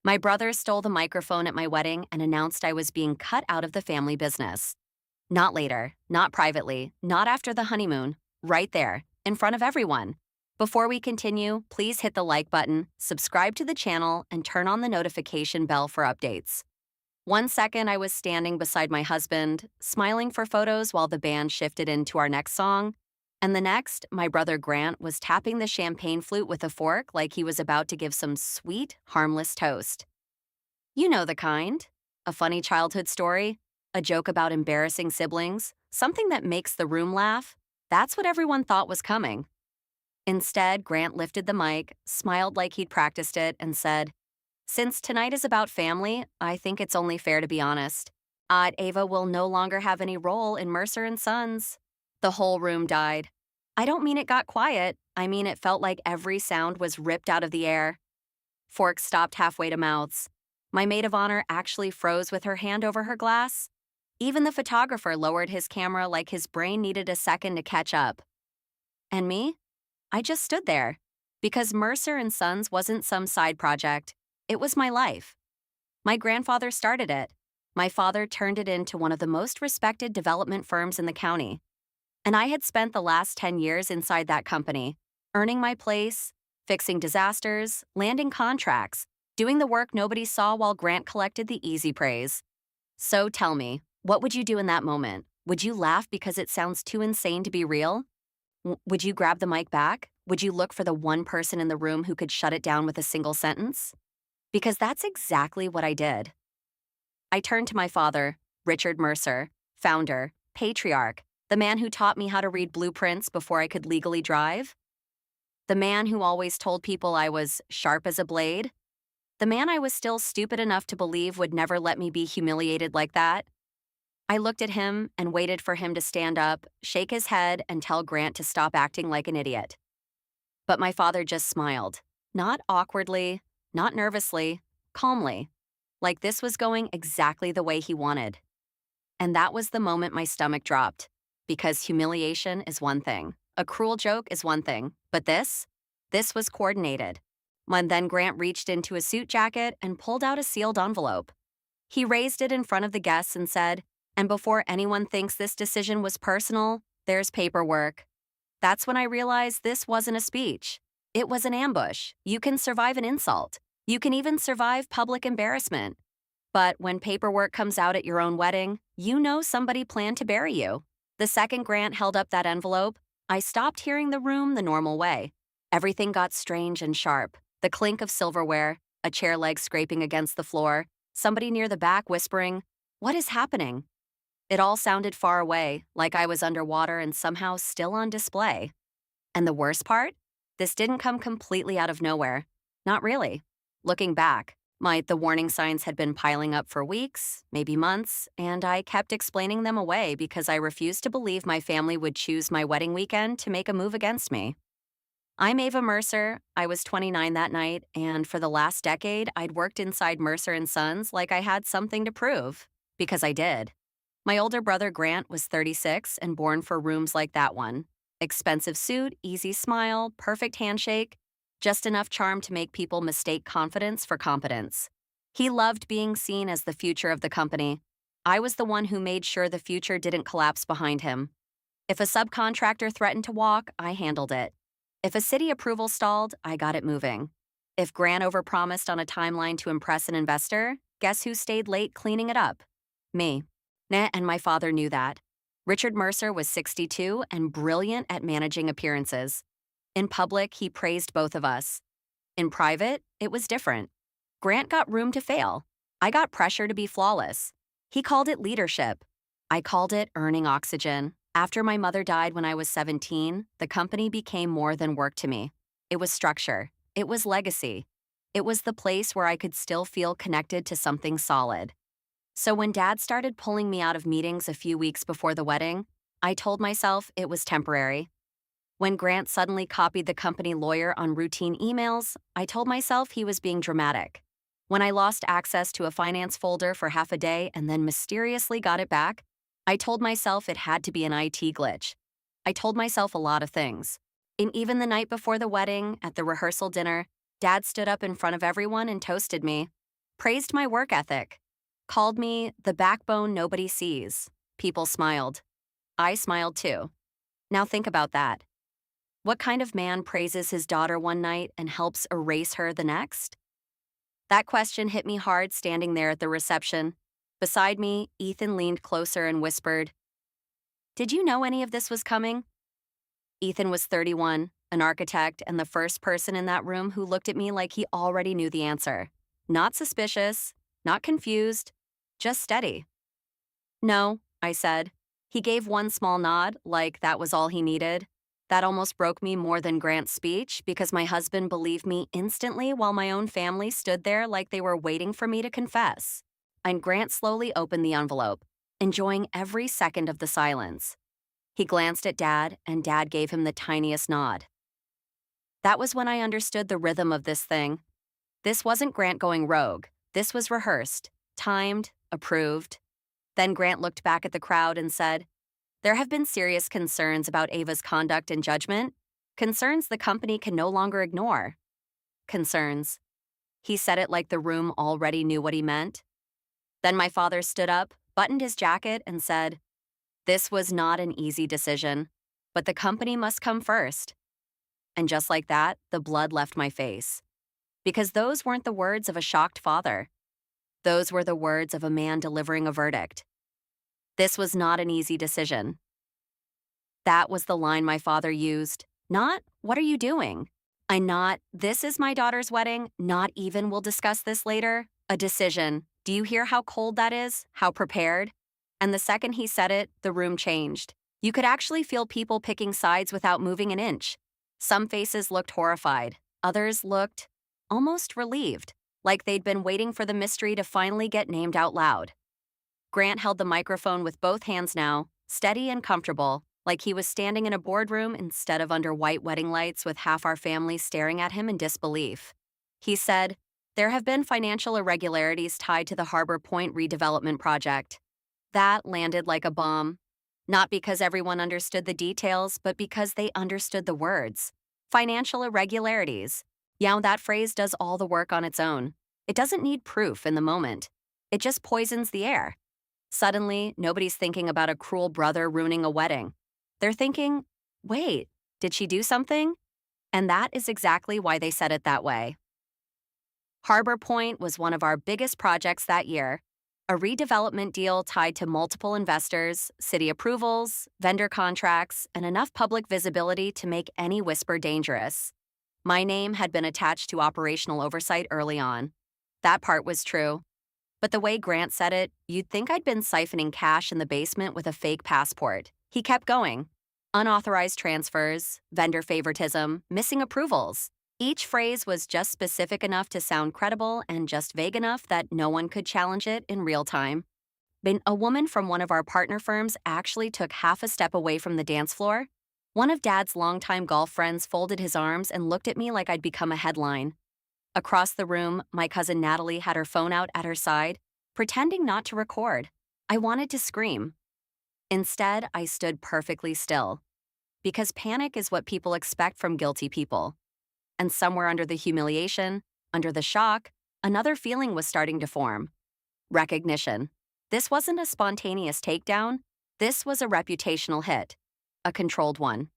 My brother stole the microphone at my wedding and announced I was being cut out of the family business. Not later, not privately, not after the honeymoon, right there, in front of everyone. Before we continue, please hit the like button, subscribe to the channel, and turn on the notification bell for updates. One second, I was standing beside my husband, smiling for photos while the band shifted into our next song. And the next, my brother Grant was tapping the champagne flute with a fork like he was about to give some sweet, harmless toast. You know the kind. A funny childhood story, a joke about embarrassing siblings, something that makes the room laugh. That's what everyone thought was coming. Instead, Grant lifted the mic, smiled like he'd practiced it, and said, "Since tonight is about family, I think it's only fair to be honest. Ava will no longer have any role in Mercer and Sons." The whole room died. I don't mean it got quiet. I mean it felt like every sound was ripped out of the air. Forks stopped halfway to mouths. My maid of honor actually froze with her hand over her glass. Even the photographer lowered his camera like his brain needed a second to catch up. And me? I just stood there. Because Mercer and Sons wasn't some side project. It was my life. My grandfather started it. My father turned it into one of the most respected development firms in the county. And I had spent the last 10 years inside that company, earning my place, fixing disasters, landing contracts, doing the work nobody saw while Grant collected the easy praise. So tell me, what would you do in that moment? Would you laugh because it sounds too insane to be real? Would you grab the mic back? Would you look for the one person in the room who could shut it down with a single sentence? Because that's exactly what I did. I turned to my father, Richard Mercer, founder, patriarch, the man who taught me how to read blueprints before I could legally drive. The man who always told people I was sharp as a blade. The man I was still stupid enough to believe would never let me be humiliated like that. I looked at him and waited for him to stand up, shake his head, and tell Grant to stop acting like an idiot. But my father just smiled. Not awkwardly, not nervously, calmly. Like this was going exactly the way he wanted. And that was the moment my stomach dropped. Because humiliation is one thing. A cruel joke is one thing. But this was coordinated. When then Grant reached into his suit jacket and pulled out a sealed envelope. He raised it in front of the guests and said, "And before anyone thinks this decision was personal, there's paperwork." That's when I realized this wasn't a speech. It was an ambush. You can survive an insult. You can even survive public embarrassment. But when paperwork comes out at your own wedding, you know somebody planned to bury you. The second Grant held up that envelope, I stopped hearing the room the normal way. Everything got strange and sharp. The clink of silverware, a chair leg scraping against the floor, somebody near the back whispering, "What is happening?" It all sounded far away, like I was underwater and somehow still on display. And the worst part? This didn't come completely out of nowhere. Not really. Looking back, the warning signs had been piling up for weeks, maybe months, and I kept explaining them away because I refused to believe my family would choose my wedding weekend to make a move against me. I'm Ava Mercer. I was 29 that night, and for the last decade, I'd worked inside Mercer and Sons like I had something to prove. Because I did. My older brother Grant was 36 and born for rooms like that one. Expensive suit, easy smile, perfect handshake, just enough charm to make people mistake confidence for competence. He loved being seen as the future of the company. I was the one who made sure the future didn't collapse behind him. If a subcontractor threatened to walk, I handled it. If a city approval stalled, I got it moving. If Grant overpromised on a timeline to impress an investor, guess who stayed late cleaning it up? Me. And my father knew that. Richard Mercer was 62 and brilliant at managing appearances. In public, he praised both of us. In private, it was different. Grant got room to fail. I got pressure to be flawless. He called it leadership. I called it earning oxygen. After my mother died when I was 17, the company became more than work to me. It was structure. It was legacy. It was the place where I could still feel connected to something solid. So when Dad started pulling me out of meetings a few weeks before the wedding, I told myself it was temporary. When Grant suddenly copied the company lawyer on routine emails, I told myself he was being dramatic. When I lost access to a finance folder for half a day and then mysteriously got it back, I told myself it had to be an IT glitch. I told myself a lot of things. And even the night before the wedding, at the rehearsal dinner, Dad stood up in front of everyone and toasted me. praised my work ethic, called me the backbone nobody sees. People smiled. I smiled too. Now think about that. What kind of man praises his daughter one night and helps erase her the next? That question hit me hard standing there at the reception. Beside me, Ethan leaned closer and whispered, "Did you know any of this was coming?" Ethan was 31, an architect, and the first person in that room who looked at me like he already knew the answer. Not suspicious, not confused, just steady. "No," I said. He gave one small nod, like that was all he needed. That almost broke me more than Grant's speech because my husband believed me instantly while my own family stood there like they were waiting for me to confess. And Grant slowly opened the envelope, enjoying every second of the silence. He glanced at Dad, and Dad gave him the tiniest nod. That was when I understood the rhythm of this thing. This wasn't Grant going rogue. This was rehearsed, timed, approved. Then Grant looked back at the crowd and said, "There have been serious concerns about Ava's conduct and judgment, concerns the company can no longer ignore." Concerns. He said it like the room already knew what he meant. Then my father stood up, buttoned his jacket, and said, "This was not an easy decision, but the company must come first." And just like that, the blood left my face. Because those weren't the words of a shocked father. Those were the words of a man delivering a verdict. This was not an easy decision. That was the line my father used. Not, "What are you doing?" Not, "This is my daughter's wedding," not even, "We'll discuss this later." A decision. Do you hear how cold that is? How prepared? And the second he said it, the room changed. You could actually feel people picking sides without moving an inch. Some faces looked horrified. Others looked almost relieved, like they'd been waiting for the mystery to finally get named out loud. Grant held the microphone with both hands now, steady and comfortable, like he was standing in a boardroom instead of under white wedding lights with half our family staring at him in disbelief. He said, "There have been financial irregularities tied to the Harbor Point redevelopment project." That landed like a bomb. Not because everyone understood the details, but because they understood the words. Financial irregularities. Yeah, that phrase does all the work on its own. It doesn't need proof in the moment. It just poisons the air. Suddenly, nobody's thinking about a cruel brother ruining a wedding. They're thinking, wait, did she do something? And that is exactly why they said it that way. Harbor Point was one of our biggest projects that year. A redevelopment deal tied to multiple investors, city approvals, vendor contracts, and enough public visibility to make any whisper dangerous. My name had been attached to operational oversight early on. That part was true. But the way Grant said it, you'd think I'd been siphoning cash in the basement with a fake passport. He kept going. Unauthorized transfers, vendor favoritism, missing approvals. Each phrase was just specific enough to sound credible and just vague enough that no one could challenge it in real time. But a woman from one of our partner firms actually took half a step away from the dance floor. One of Dad's longtime golf friends folded his arms and looked at me like I'd become a headline. Across the room, my cousin Natalie had her phone out at her side, pretending not to record. I wanted to scream. Instead, I stood perfectly still. Because panic is what people expect from guilty people. And somewhere under the humiliation, under the shock, another feeling was starting to form. Recognition. This wasn't a spontaneous takedown. This was a reputational hit. A controlled one.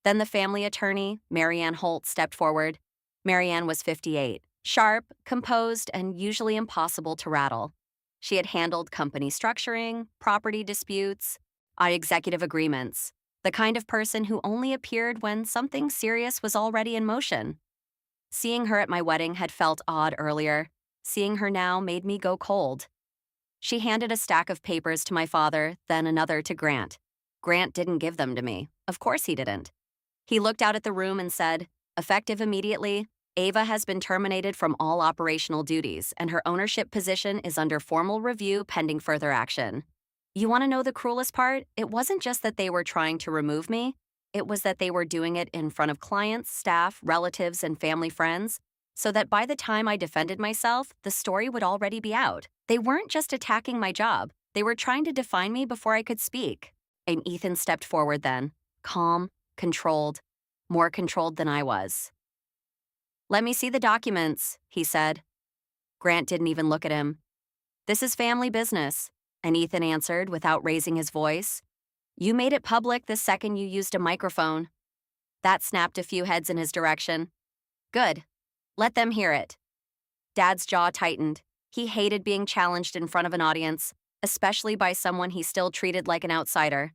Then the family attorney, Marianne Holt, stepped forward. Marianne was 58, sharp, composed, and usually impossible to rattle. She had handled company structuring, property disputes, executive agreements, the kind of person who only appeared when something serious was already in motion. Seeing her at my wedding had felt odd earlier. Seeing her now made me go cold. She handed a stack of papers to my father, then another to Grant. Grant didn't give them to me. Of course he didn't. He looked out at the room and said, "Effective immediately, Ava has been terminated from all operational duties, and her ownership position is under formal review pending further action." You want to know the cruelest part? It wasn't just that they were trying to remove me. It was that they were doing it in front of clients, staff, relatives, and family friends, so that by the time I defended myself, the story would already be out. They weren't just attacking my job. They were trying to define me before I could speak. And Ethan stepped forward then, calm, controlled, more controlled than I was. "Let me see the documents," he said. Grant didn't even look at him. "This is family business," and Ethan answered without raising his voice. "You made it public the second you used a microphone." That snapped a few heads in his direction. "Good. Let them hear it." Dad's jaw tightened. He hated being challenged in front of an audience, especially by someone he still treated like an outsider.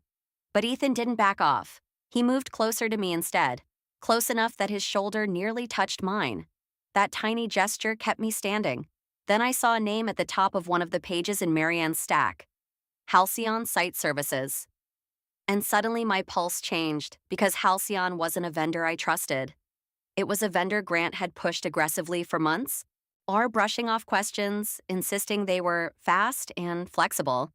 But Ethan didn't back off. He moved closer to me instead, close enough that his shoulder nearly touched mine. That tiny gesture kept me standing. Then I saw a name at the top of one of the pages in Marianne's stack: Halcyon Site Services. And suddenly my pulse changed because Halcyon wasn't a vendor I trusted. It was a vendor Grant had pushed aggressively for months, or brushing off questions, insisting they were fast and flexible.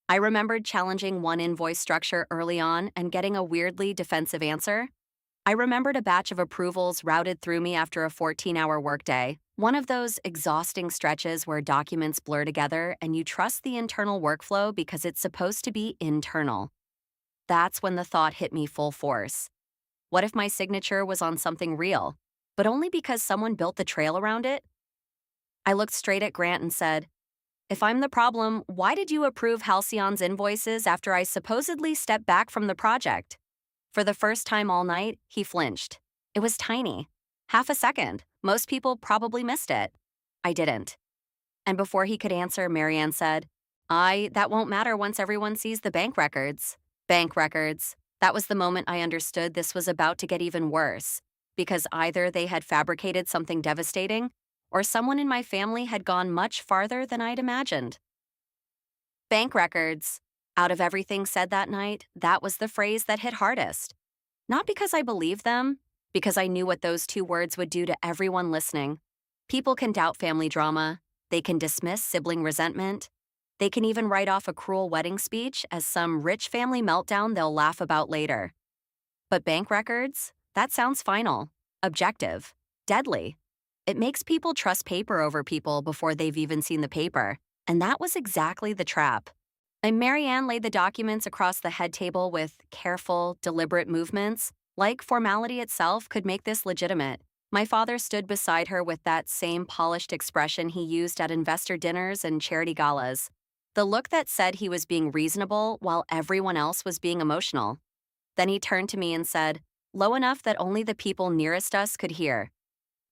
I remembered challenging one invoice structure early on and getting a weirdly defensive answer. I remembered a batch of approvals routed through me after a 14-hour workday, one of those exhausting stretches where documents blur together and you trust the internal workflow because it's supposed to be internal. That's when the thought hit me full force. What if my signature was on something real, but only because someone built the trail around it? I looked straight at Grant and said, "If I'm the problem, why did you approve Halcyon's invoices after I supposedly stepped back from the project?" For the first time all night, he flinched. It was tiny. Half a second. Most people probably missed it. I didn't. And before he could answer, Marianne said, That won't matter once everyone sees the bank records." Bank records. That was the moment I understood this was about to get even worse, because either they had fabricated something devastating, or someone in my family had gone much farther than I'd imagined. Bank records. Out of everything said that night, that was the phrase that hit hardest. Not because I believed them, because I knew what those two words would do to everyone listening. People can doubt family drama. They can dismiss sibling resentment. They can even write off a cruel wedding speech as some rich family meltdown they'll laugh about later. But bank records? That sounds final, objective, deadly. It makes people trust paper over people before they've even seen the paper. And that was exactly the trap. And Marianne laid the documents across the head table with careful, deliberate movements, like formality itself could make this legitimate. My father stood beside her with that same polished expression he used at investor dinners and charity galas. The look that said he was being reasonable while everyone else was being emotional. Then he turned to me and said, low enough that only the people nearest us could hear,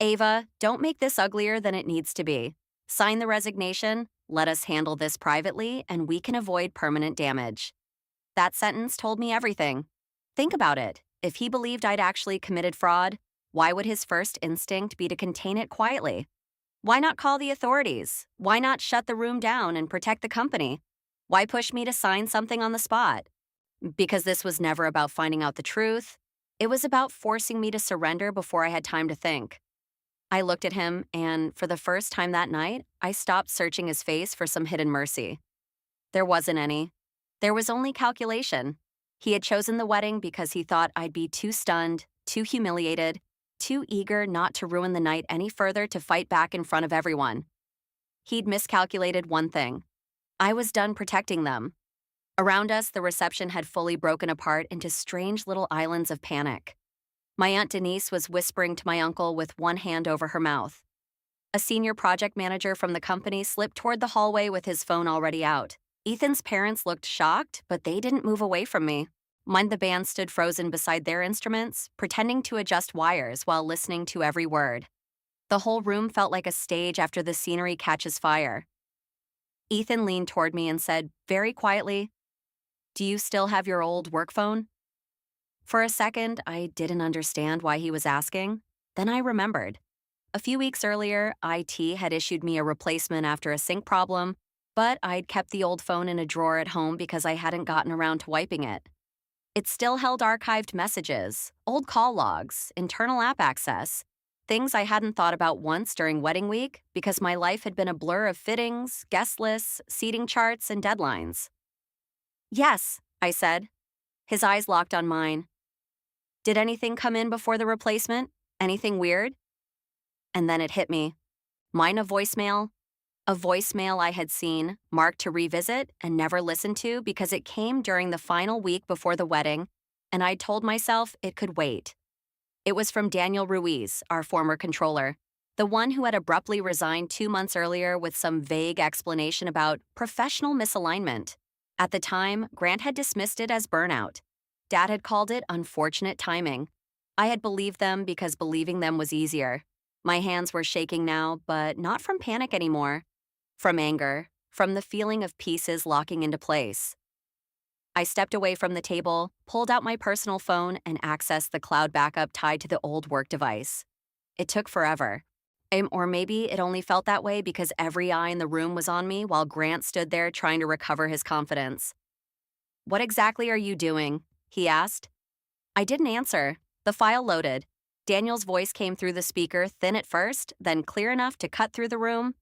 "Ava, don't make this uglier than it needs to be. Sign the resignation, let us handle this privately, and we can avoid permanent damage." That sentence told me everything. Think about it. If he believed I'd actually committed fraud, why would his first instinct be to contain it quietly? Why not call the authorities? Why not shut the room down and protect the company? Why push me to sign something on the spot? Because this was never about finding out the truth. It was about forcing me to surrender before I had time to think. I looked at him, and for the first time that night, I stopped searching his face for some hidden mercy. There wasn't any. There was only calculation. He had chosen the wedding because he thought I'd be too stunned, too humiliated, too eager not to ruin the night any further to fight back in front of everyone. He'd miscalculated one thing. I was done protecting them. Around us, the reception had fully broken apart into strange little islands of panic. My Aunt Denise was whispering to my uncle with one hand over her mouth. A senior project manager from the company slipped toward the hallway with his phone already out. Ethan's parents looked shocked, but they didn't move away from me. Mind the band stood frozen beside their instruments, pretending to adjust wires while listening to every word. The whole room felt like a stage after the scenery catches fire. Ethan leaned toward me and said, very quietly, "Do you still have your old work phone?" For a second, I didn't understand why he was asking. Then I remembered. A few weeks earlier, IT had issued me a replacement after a sync problem, but I'd kept the old phone in a drawer at home because I hadn't gotten around to wiping it. It still held archived messages, old call logs, internal app access, things I hadn't thought about once during wedding week because my life had been a blur of fittings, guest lists, seating charts, and deadlines. "Yes," I said. His eyes locked on mine. "Did anything come in before the replacement? Anything weird?" And then it hit me. Mine a voicemail I had seen, marked to revisit, and never listened to because it came during the final week before the wedding, and I'd told myself it could wait. It was from Daniel Ruiz, our former controller. The one who had abruptly resigned 2 months earlier with some vague explanation about professional misalignment. At the time, Grant had dismissed it as burnout. Dad had called it unfortunate timing. I had believed them because believing them was easier. My hands were shaking now, but not from panic anymore. From anger, from the feeling of pieces locking into place. I stepped away from the table, pulled out my personal phone, and accessed the cloud backup tied to the old work device. It took forever. Or maybe it only felt that way because every eye in the room was on me while Grant stood there trying to recover his confidence. "What exactly are you doing?" he asked. I didn't answer. The file loaded. Daniel's voice came through the speaker, thin at first, then clear enough to cut through the room.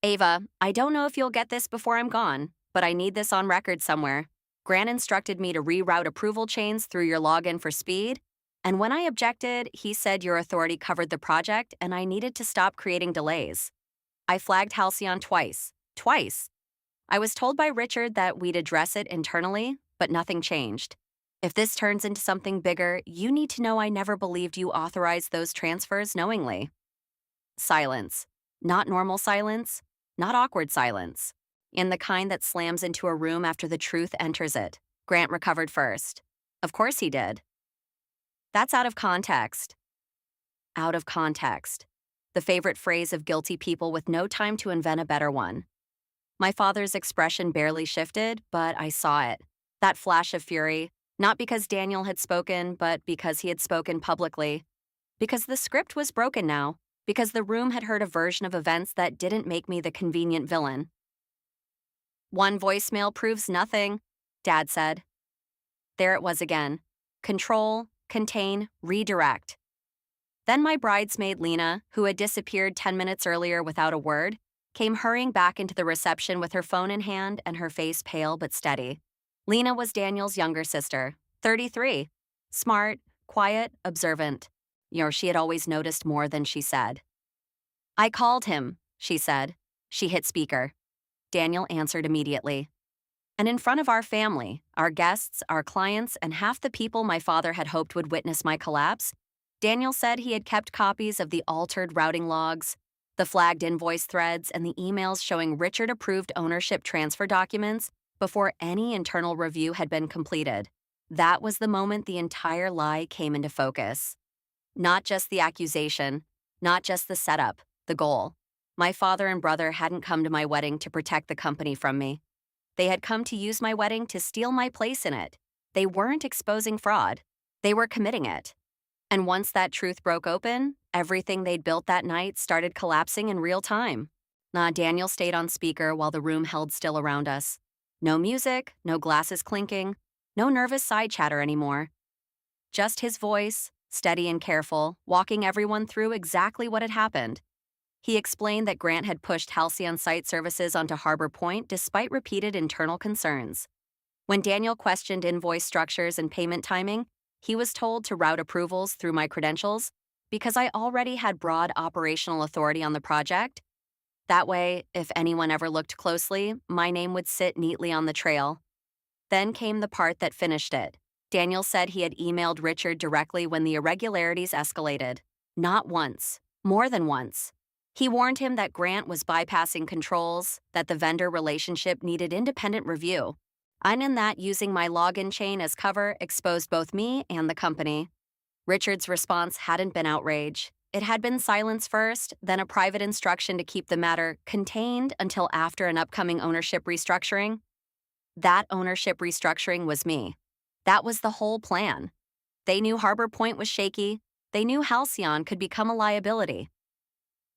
"Ava, I don't know if you'll get this before I'm gone, but I need this on record somewhere. Grant instructed me to reroute approval chains through your login for speed, and when I objected, he said your authority covered the project and I needed to stop creating delays. I flagged Halcyon twice. Twice. I was told by Richard that we'd address it internally, but nothing changed. If this turns into something bigger, you need to know I never believed you authorized those transfers knowingly." Silence. Not normal silence, not awkward silence. In the kind that slams into a room after the truth enters it. Grant recovered first. Of course he did. That's out of context. Out of context. The favorite phrase of guilty people with no time to invent a better one. My father's expression barely shifted, but I saw it. That flash of fury, not because Daniel had spoken, but because he had spoken publicly. Because the script was broken now. Because the room had heard a version of events that didn't make me the convenient villain. "One voicemail proves nothing," Dad said. There it was again. Control, contain, redirect. Then my bridesmaid Lena, who had disappeared 10 minutes earlier without a word, came hurrying back into the reception with her phone in hand and her face pale but steady. Lena was Daniel's younger sister, 33. Smart, quiet, observant. She had always noticed more than she said. "I called him," she said. She hit speaker. Daniel answered immediately. And in front of our family, our guests, our clients, and half the people my father had hoped would witness my collapse, Daniel said he had kept copies of the altered routing logs, the flagged invoice threads, and the emails showing Richard-approved ownership transfer documents before any internal review had been completed. That was the moment the entire lie came into focus. Not just the accusation, not just the setup, the goal. My father and brother hadn't come to my wedding to protect the company from me. They had come to use my wedding to steal my place in it. They weren't exposing fraud. They were committing it. And once that truth broke open, everything they'd built that night started collapsing in real time. Daniel stayed on speaker while the room held still around us. No music, no glasses clinking, no nervous side chatter anymore. Just his voice, steady and careful, walking everyone through exactly what had happened. He explained that Grant had pushed Halcyon site services onto Harbor Point despite repeated internal concerns. When Daniel questioned invoice structures and payment timing, he was told to route approvals through my credentials because I already had broad operational authority on the project. That way, if anyone ever looked closely, my name would sit neatly on the trail. Then came the part that finished it. Daniel said he had emailed Richard directly when the irregularities escalated. Not once, more than once. He warned him that Grant was bypassing controls, that the vendor relationship needed independent review. And in that, using my login chain as cover exposed both me and the company. Richard's response hadn't been outrage. It had been silence first, then a private instruction to keep the matter contained until after an upcoming ownership restructuring. That ownership restructuring was me. That was the whole plan. They knew Harbor Point was shaky. They knew Halcyon could become a liability.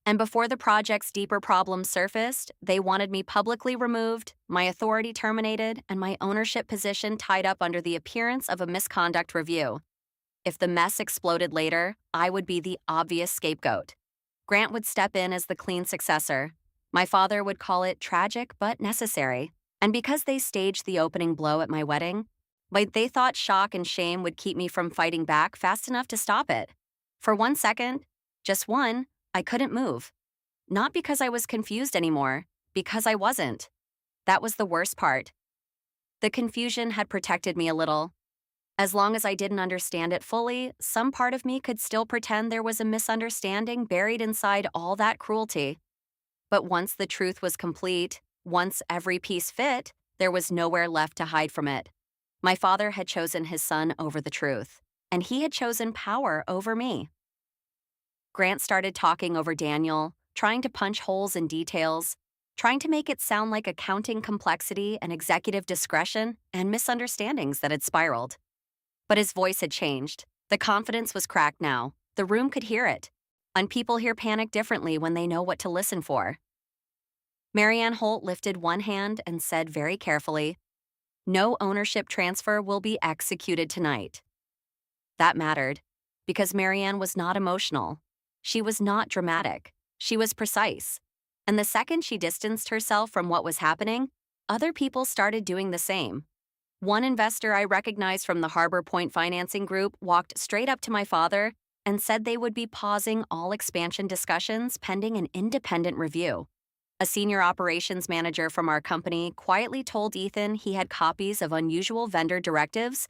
And before the project's deeper problems surfaced, they wanted me publicly removed, my authority terminated, and my ownership position tied up under the appearance of a misconduct review. If the mess exploded later, I would be the obvious scapegoat. Grant would step in as the clean successor. My father would call it tragic but necessary. And because they staged the opening blow at my wedding, they thought shock and shame would keep me from fighting back fast enough to stop it. For 1 second, just one, I couldn't move. Not because I was confused anymore, because I wasn't. That was the worst part. The confusion had protected me a little. As long as I didn't understand it fully, some part of me could still pretend there was a misunderstanding buried inside all that cruelty. But once the truth was complete, once every piece fit, there was nowhere left to hide from it. My father had chosen his son over the truth, and he had chosen power over me. Grant started talking over Daniel, trying to punch holes in details, trying to make it sound like accounting complexity and executive discretion and misunderstandings that had spiraled. But his voice had changed. The confidence was cracked now. The room could hear it. And people hear panic differently when they know what to listen for. Marianne Holt lifted one hand and said very carefully, "No ownership transfer will be executed tonight." That mattered, because Marianne was not emotional. She was not dramatic. She was precise. And the second she distanced herself from what was happening, other people started doing the same. One investor I recognized from the Harbor Point Financing Group walked straight up to my father and said they would be pausing all expansion discussions pending an independent review. A senior operations manager from our company quietly told Ethan he had copies of unusual vendor directives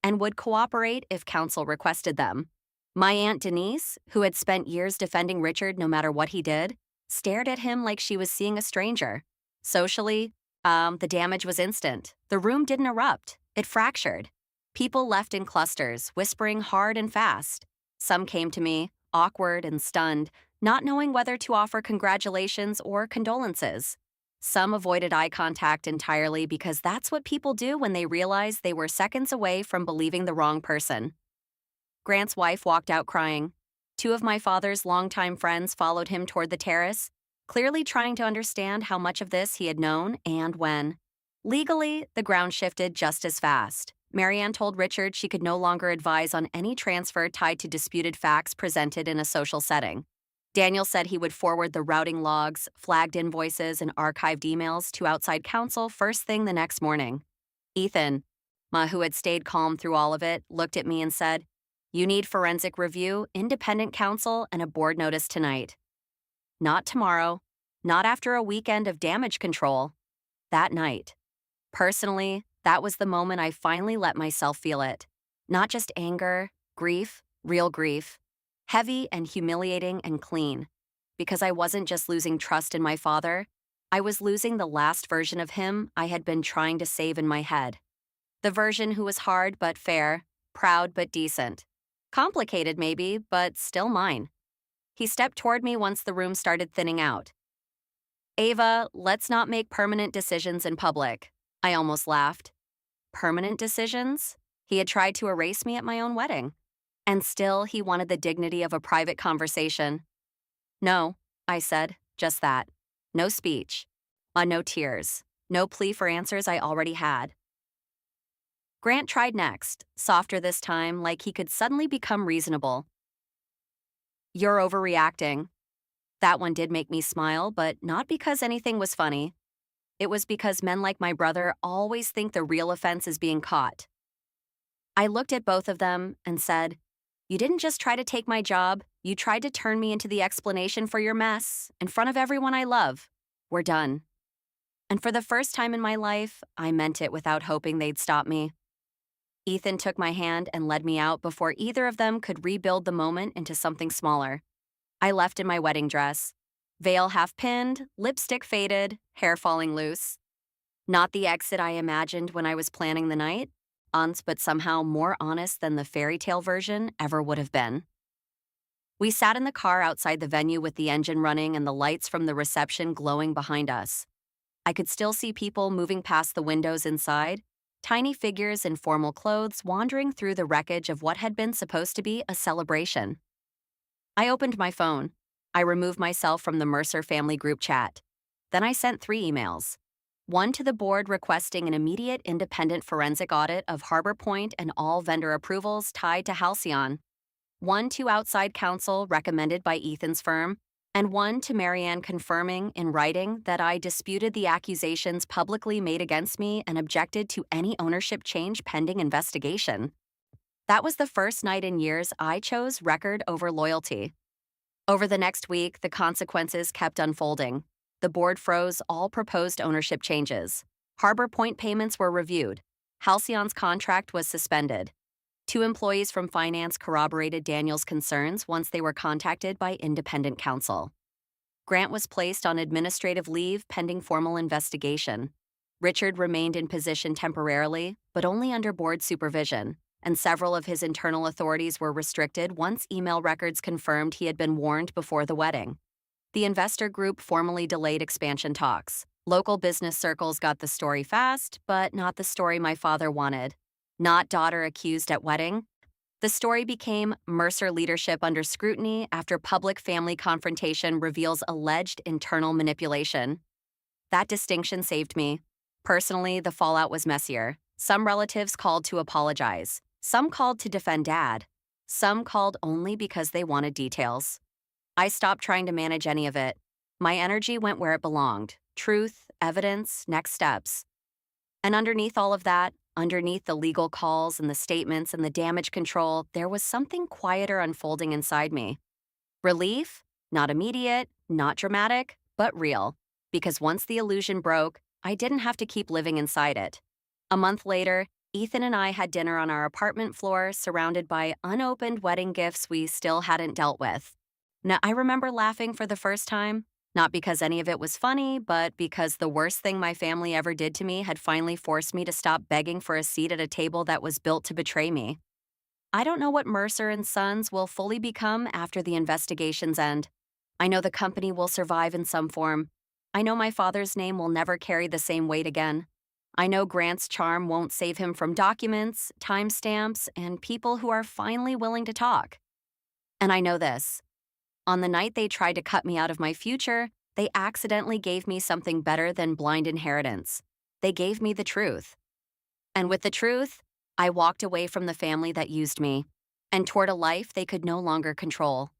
and would cooperate if counsel requested them. My Aunt Denise, who had spent years defending Richard no matter what he did, stared at him like she was seeing a stranger. Socially, the damage was instant. The room didn't erupt. It fractured. People left in clusters, whispering hard and fast. Some came to me, awkward and stunned, not knowing whether to offer congratulations or condolences. Some avoided eye contact entirely because that's what people do when they realize they were seconds away from believing the wrong person. Grant's wife walked out crying. Two of my father's longtime friends followed him toward the terrace, clearly trying to understand how much of this he had known and when. Legally, the ground shifted just as fast. Marianne told Richard she could no longer advise on any transfer tied to disputed facts presented in a social setting. Daniel said he would forward the routing logs, flagged invoices, and archived emails to outside counsel first thing the next morning. Ethan, who had stayed calm through all of it, looked at me and said, "You need forensic review, independent counsel, and a board notice tonight." Not tomorrow, not after a weekend of damage control. That night. Personally, that was the moment I finally let myself feel it. Not just anger, grief, real grief. Heavy and humiliating and clean. Because I wasn't just losing trust in my father, I was losing the last version of him I had been trying to save in my head. The version who was hard but fair, proud but decent. Complicated maybe, but still mine. He stepped toward me once the room started thinning out. "Ava, let's not make permanent decisions in public." I almost laughed. Permanent decisions? He had tried to erase me at my own wedding. And still, he wanted the dignity of a private conversation. "No," I said, just that. No speech. No tears. No plea for answers I already had. Grant tried next, softer this time, like he could suddenly become reasonable. "You're overreacting." That one did make me smile, but not because anything was funny. It was because men like my brother always think the real offense is being caught. I looked at both of them and said, "You didn't just try to take my job, you tried to turn me into the explanation for your mess, in front of everyone I love. We're done." And for the first time in my life, I meant it without hoping they'd stop me. Ethan took my hand and led me out before either of them could rebuild the moment into something smaller. I left in my wedding dress. Veil half pinned, lipstick faded, hair falling loose. Not the exit I imagined when I was planning the night, but somehow more honest than the fairy tale version ever would have been. We sat in the car outside the venue with the engine running and the lights from the reception glowing behind us. I could still see people moving past the windows inside, tiny figures in formal clothes wandering through the wreckage of what had been supposed to be a celebration. I opened my phone. I removed myself from the Mercer family group chat. Then I sent 3 emails. One to the board requesting an immediate independent forensic audit of Harbor Point and all vendor approvals tied to Halcyon. One to outside counsel recommended by Ethan's firm, and one to Marianne confirming in writing that I disputed the accusations publicly made against me and objected to any ownership change pending investigation. That was the first night in years I chose record over loyalty. Over the next week, the consequences kept unfolding. The board froze all proposed ownership changes. Harbor Point payments were reviewed. Halcyon's contract was suspended. Two employees from finance corroborated Daniel's concerns once they were contacted by independent counsel. Grant was placed on administrative leave pending formal investigation. Richard remained in position temporarily, but only under board supervision, and several of his internal authorities were restricted once email records confirmed he had been warned before the wedding. The investor group formally delayed expansion talks. Local business circles got the story fast, but not the story my father wanted. Not daughter accused at wedding. The story became Mercer leadership under scrutiny after public family confrontation reveals alleged internal manipulation. That distinction saved me. Personally, the fallout was messier. Some relatives called to apologize. Some called to defend Dad. Some called only because they wanted details. I stopped trying to manage any of it. My energy went where it belonged: truth, evidence, next steps. And underneath all of that, underneath the legal calls and the statements and the damage control, there was something quieter unfolding inside me. Relief, not immediate, not dramatic, but real. Because once the illusion broke, I didn't have to keep living inside it. A month later, Ethan and I had dinner on our apartment floor, surrounded by unopened wedding gifts we still hadn't dealt with. Now, I remember laughing for the first time, not because any of it was funny, but because the worst thing my family ever did to me had finally forced me to stop begging for a seat at a table that was built to betray me. I don't know what Mercer and Sons will fully become after the investigations end. I know the company will survive in some form. I know my father's name will never carry the same weight again. I know Grant's charm won't save him from documents, timestamps, and people who are finally willing to talk. And I know this. On the night they tried to cut me out of my future, they accidentally gave me something better than blind inheritance. They gave me the truth. And with the truth, I walked away from the family that used me and toward a life they could no longer control.